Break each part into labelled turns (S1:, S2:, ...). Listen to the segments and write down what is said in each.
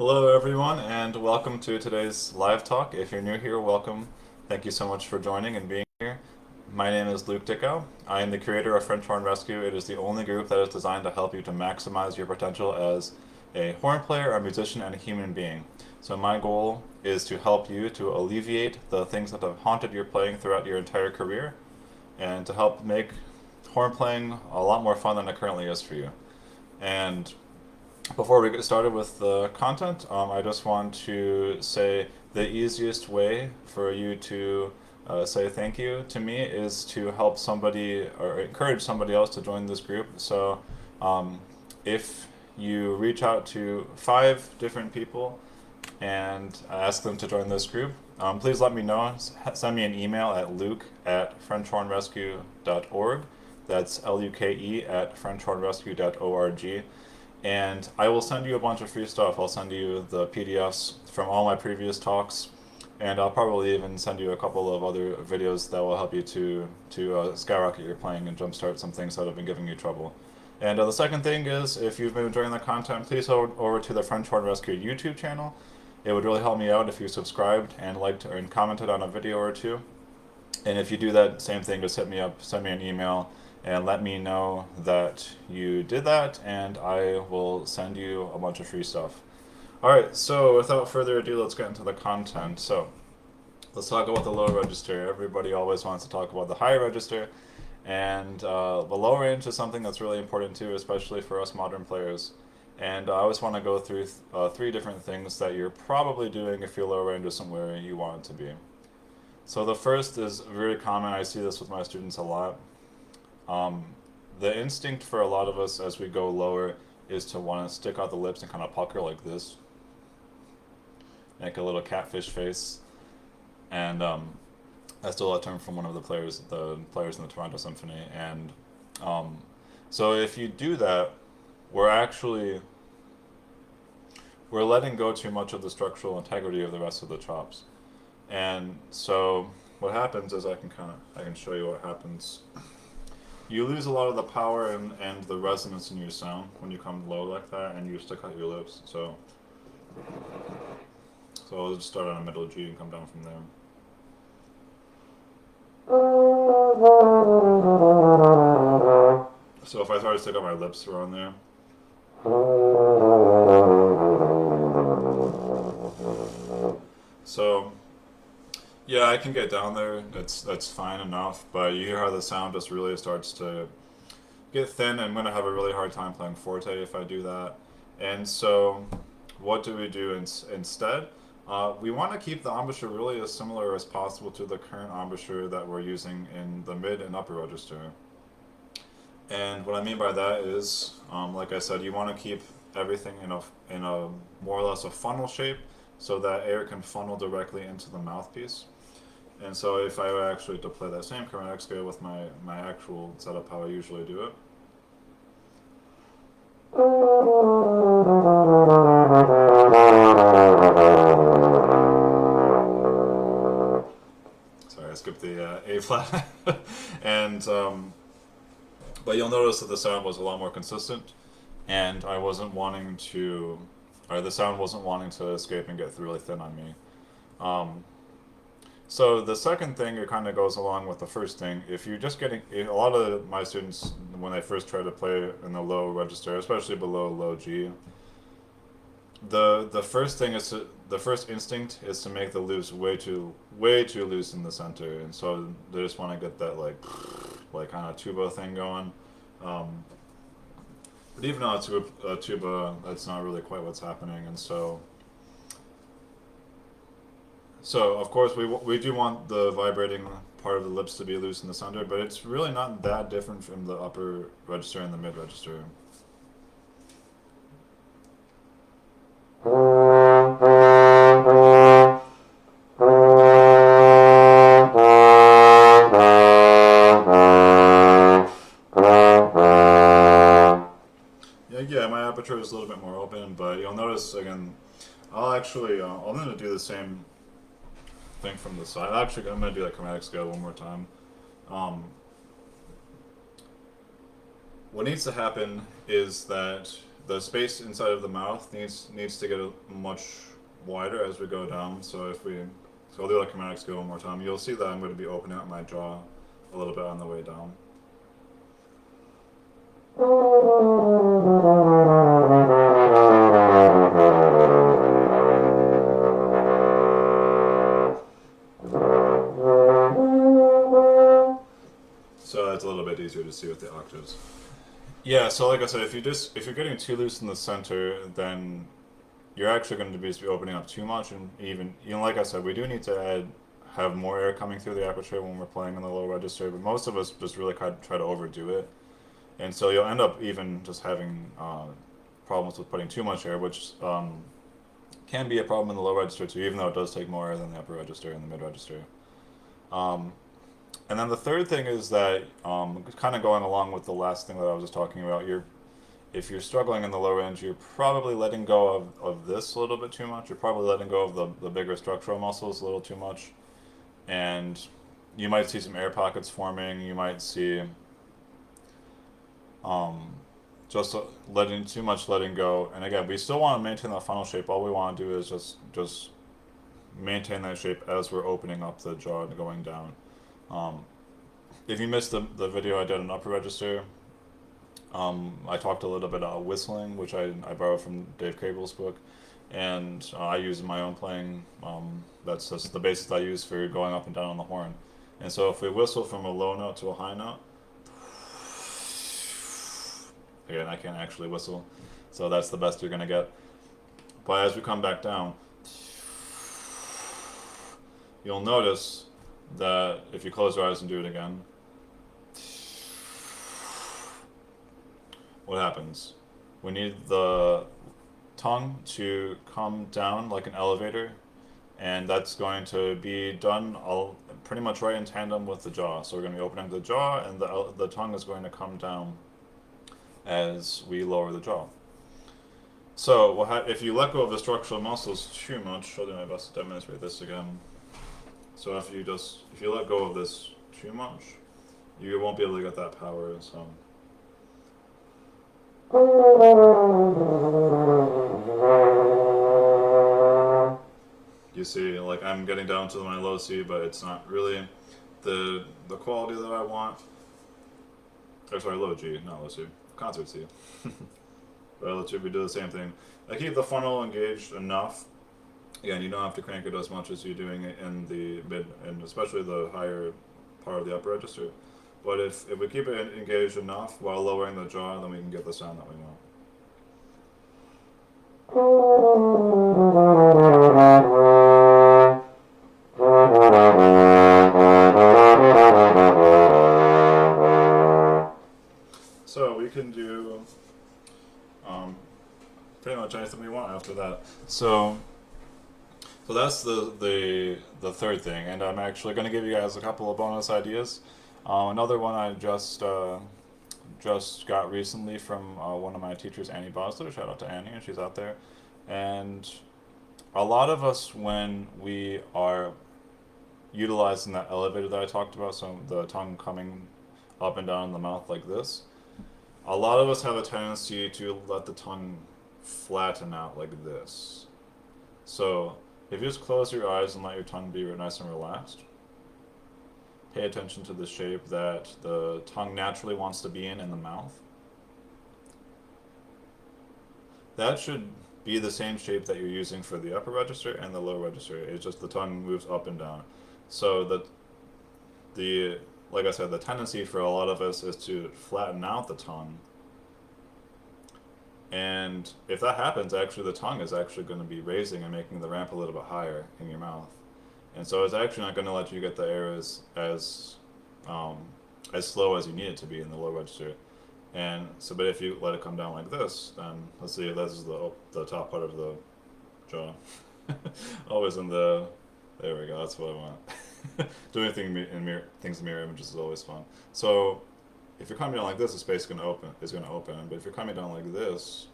S1: Hello, everyone, and welcome to today's live talk. If you're new here, welcome. Thank you so much for joining and being here. My name is Luke Dickow. I am the creator of French Horn Rescue. It is the only group that is designed to help you to maximize your potential as a horn player, a musician, and a human being. So my goal is to help you to alleviate the things that have haunted your playing throughout your entire career and to help make horn playing a lot more fun than it currently is for you. And before we get started with the content, I just want to say the easiest way for you to say thank you to me is to help somebody or encourage somebody else to join this group. So if you reach out to 5 different people and ask them to join this group, please let me know. Send me an email at luke@frenchhornrescue.org. That's Luke at frenchhornrescue.org, and I will send you a bunch of free stuff. I'll send you the PDFs from all my previous talks, and I'll probably even send you a couple of other videos that will help you to skyrocket your playing and jumpstart some things that have been giving you trouble. And the second thing is, if you've been enjoying the content, please go over to the French Horn Rescue YouTube channel. It would really help me out if you subscribed and liked and commented on a video or two. And if you do that, same thing, just hit me up, send me an email, and let me know that you did that, and I will send you a bunch of free stuff. Alright, so without further ado, let's get into the content. So, let's talk about the low register. Everybody always wants to talk about the high register, and the low range is something that's really important too, especially for us modern players. And I always want to go through 3 different things that you're probably doing if your low range isn't where you want it to be. So the first is very common. I see this with my students a lot. Um, the instinct for a lot of us as we go lower is to want to stick out the lips and kind of pucker like this, make a little catfish face, and I stole that term from one of the players in the Toronto Symphony. And um, so if you do that, we're actually we're letting go too much of the structural integrity of the rest of the chops. And so what happens is I can show you what happens. You lose a lot of the power and the resonance in your sound when you come low like that and you stick out your lips. So I'll just start on a middle G and come down from there. So if I try to stick out my lips around there, so yeah, I can get down there. That's fine enough, but you hear how the sound just really starts to get thin. I'm gonna have a really hard time playing forte if I do that. And so, what do we do instead? We want to keep the embouchure really as similar as possible to the current embouchure that we're using in the mid and upper register. And what I mean by that is, like I said, you want to keep everything in a more or less a funnel shape, so that air can funnel directly into the mouthpiece. And so if I were actually to play that same chromatic scale with my actual setup how I usually do it. Sorry, I skipped the A flat. And but you'll notice that the sound was a lot more consistent, and I wasn't wanting to, or the sound wasn't wanting to escape and get really thin on me. Um, So the second thing, it kind of goes along with the first thing. If you're just getting a lot of my students when they first try to play in the low register, especially below low G, the first thing is the first instinct is to make the loops way too loose in the center, and so they just want to get that like kind of tuba thing going. Um, but even though it's a tuba, that's not really quite what's happening, and so of course we do want the vibrating part of the lips to be loose in the center, but it's really not that different from the upper register and the mid register. Yeah, my aperture is a little bit more open, but you'll notice again, I'm going to do the same thing from the side. Actually, I'm going to do that chromatic scale one more time. Um, what needs to happen is that the space inside of the mouth needs to get much wider as we go down. So I'll do like kinematics go one more time. You'll see that I'm going to be opening up my jaw a little bit on the way down. So that's a little bit easier to see with the octaves. Yeah, so like I said, if you're getting too loose in the center, then you're actually going to be opening up too much, and even like I said, we do need to have more air coming through the aperture when we're playing in the low register, but most of us just really try to overdo it, and so you'll end up even just having problems with putting too much air, which can be a problem in the low register too, even though it does take more air than the upper register and the mid register. Um, and then the third thing is that, kind of going along with the last thing that I was just talking about, if you're struggling in the low range, you're probably letting go of this a little bit too much. You're probably letting go of the bigger structural muscles a little too much. And you might see some air pockets forming. You might see um, just letting go. And again, we still want to maintain that funnel shape. All we want to do is just maintain that shape as we're opening up the jaw and going down. If you missed the video I did on upper register, I talked a little bit about whistling, which I borrowed from Dave Cable's book, and I use in my own playing. That's just the basis I use for going up and down on the horn. And so if we whistle from a low note to a high note, again, I can't actually whistle, so that's the best you're going to get. But as we come back down, you'll notice that if you close your eyes and do it again, what happens? We need the tongue to come down like an elevator, and that's going to be done pretty much right in tandem with the jaw. So we're going to be opening the jaw, and the tongue is going to come down as we lower the jaw. So if you let go of the structural muscles too much, I'll do my best to demonstrate this again. So if you let go of this too much, you won't be able to get that power. So. You see, like I'm getting down to my low C, but it's not really the quality that I want. Or sorry, low G, not low C. Concert C. Relative, we do the same thing. I keep the funnel engaged enough. Again, you don't have to crank it as much as you're doing it in the mid, and especially the higher part of the upper register. But if we keep it engaged enough while lowering the jaw, then we can get the sound that we want. So we can do pretty much anything we want after that. So that's the third thing, and I'm actually going to give you guys a couple of bonus ideas. Another one I just got recently from one of my teachers, Annie Bosler. Shout out to Annie, and she's out there. And a lot of us, when we are utilizing that elevator that I talked about, so the tongue coming up and down in the mouth like this, a lot of us have a tendency to let the tongue flatten out like this. So if you just close your eyes and let your tongue be nice and relaxed, pay attention to the shape that the tongue naturally wants to be in the mouth. That should be the same shape that you're using for the upper register and the lower register. It's just the tongue moves up and down. So like I said, the tendency for a lot of us is to flatten out the tongue. And if that happens, actually the tongue is actually going to be raising and making the ramp a little bit higher in your mouth. And so it's actually not going to let you get the air as slow as you need it to be in the low register. And so, but if you let it come down like this, then let's see, this is the top part of the jaw. Always in the, there we go, that's what I want. Doing things in mirror images is always fun. So if you're coming down like this, the space is going to open. But if you're coming down like this,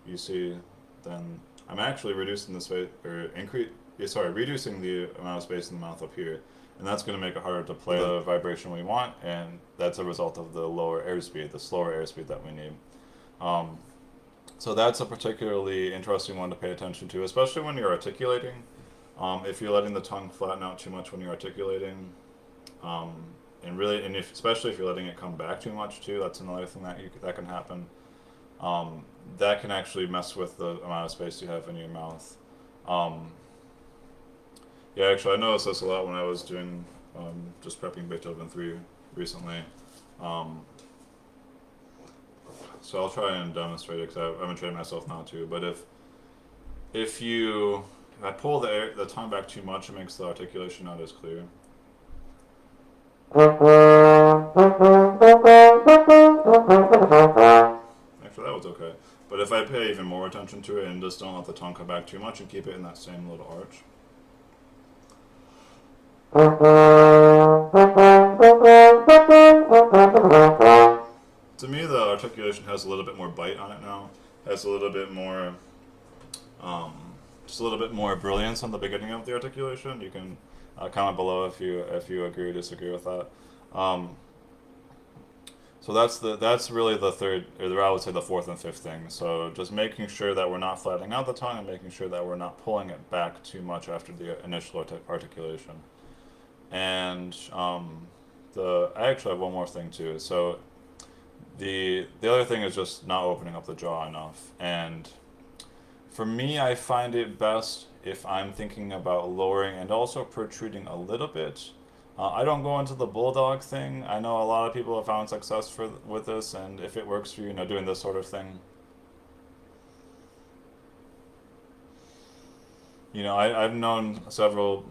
S1: you see, then I'm actually reducing the space, or reducing the amount of space in the mouth up here, and that's going to make it harder to play the vibration we want, and that's a result of the lower airspeed, the slower airspeed that we need. So that's a particularly interesting one to pay attention to, especially when you're articulating. If you're letting the tongue flatten out too much when you're articulating, um, and especially if you're letting it come back too much too, that's another thing that can happen. Um, that can actually mess with the amount of space you have in your mouth. Um, yeah, actually, I noticed this a lot when I was doing just prepping Beethoven 3 recently. Um, so I'll try and demonstrate it because I've been training myself not to. But if I pull the tongue back too much, it makes the articulation not as clear. Actually, that was okay. But if I pay even more attention to it and just don't let the tongue come back too much and keep it in that same little arch. To me, the articulation has a little bit more bite on it now. Has a little bit more, um, just a little bit more brilliance on the beginning of the articulation. You can comment below if you agree or disagree with that. Um, so that's really the third, or I would say the fourth and fifth thing. So just making sure that we're not flattening out the tongue and making sure that we're not pulling it back too much after the initial articulation. And I actually have one more thing too. So the other thing is just not opening up the jaw enough. And for me, I find it best if I'm thinking about lowering and also protruding a little bit. I don't go into the bulldog thing. I know a lot of people have found success with this, and if it works for you, doing this sort of thing. I've known several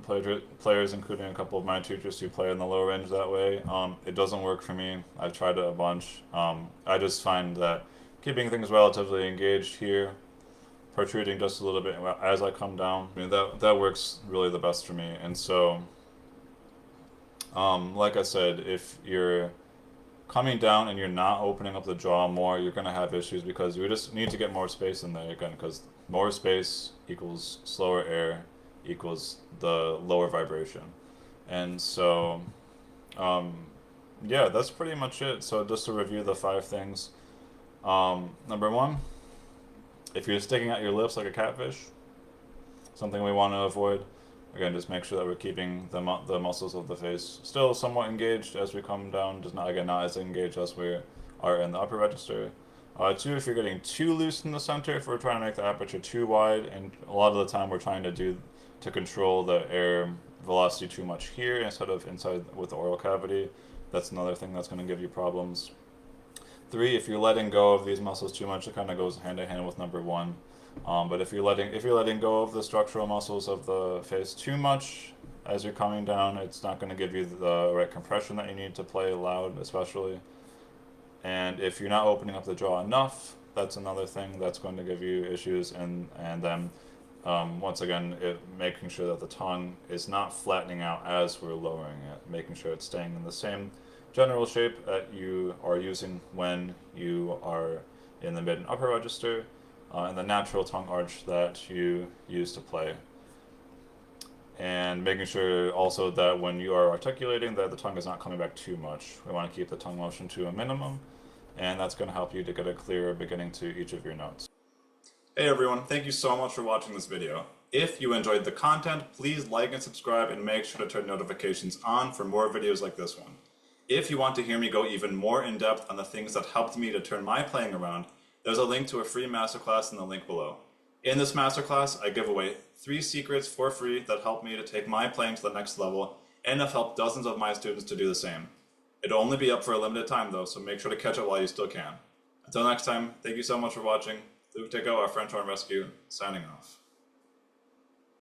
S1: players, including a couple of my teachers, who play in the low range that way. It doesn't work for me. I've tried it a bunch. I just find that keeping things relatively engaged here, protruding just a little bit as I come down, that works really the best for me. And so, like I said, if you're coming down and you're not opening up the jaw more, you're going to have issues because you just need to get more space in there again, because more space equals slower air equals the lower vibration. And so, um, yeah, that's pretty much it. So just to review the five things. Number one, if you're sticking out your lips like a catfish, something we want to avoid. Again, just make sure that we're keeping the muscles of the face still somewhat engaged as we come down, just not as engaged as we are in the upper register. Two, if you're getting too loose in the center, if we're trying to make the aperture too wide, and a lot of the time we're trying to control the air velocity too much here instead of inside with the oral cavity, that's another thing that's going to give you problems. Three, if you're letting go of these muscles too much, it kind of goes hand in hand with number one. But if you're letting go of the structural muscles of the face too much as you're coming down, it's not going to give you the right compression that you need to play loud, especially. And if you're not opening up the jaw enough, that's another thing that's going to give you issues. And then once again, making sure that the tongue is not flattening out as we're lowering it, making sure it's staying in the same general shape that you are using when you are in the mid and upper register, and the natural tongue arch that you use to play. And making sure also that when you are articulating that the tongue is not coming back too much. We want to keep the tongue motion to a minimum, and that's going to help you to get a clearer beginning to each of your notes. Hey everyone, thank you so much for watching this video. If you enjoyed the content, please like and subscribe and make sure to turn notifications on for more videos like this one. If you want to hear me go even more in depth on the things that helped me to turn my playing around, there's a link to a free masterclass in the link below. In this masterclass, I give away 3 secrets for free that help me to take my playing to the next level and have helped dozens of my students to do the same. It'll only be up for a limited time though, so make sure to catch it while you still can. Until next time, thank you so much for watching. Luke Tico, our French Horn Rescue, signing off.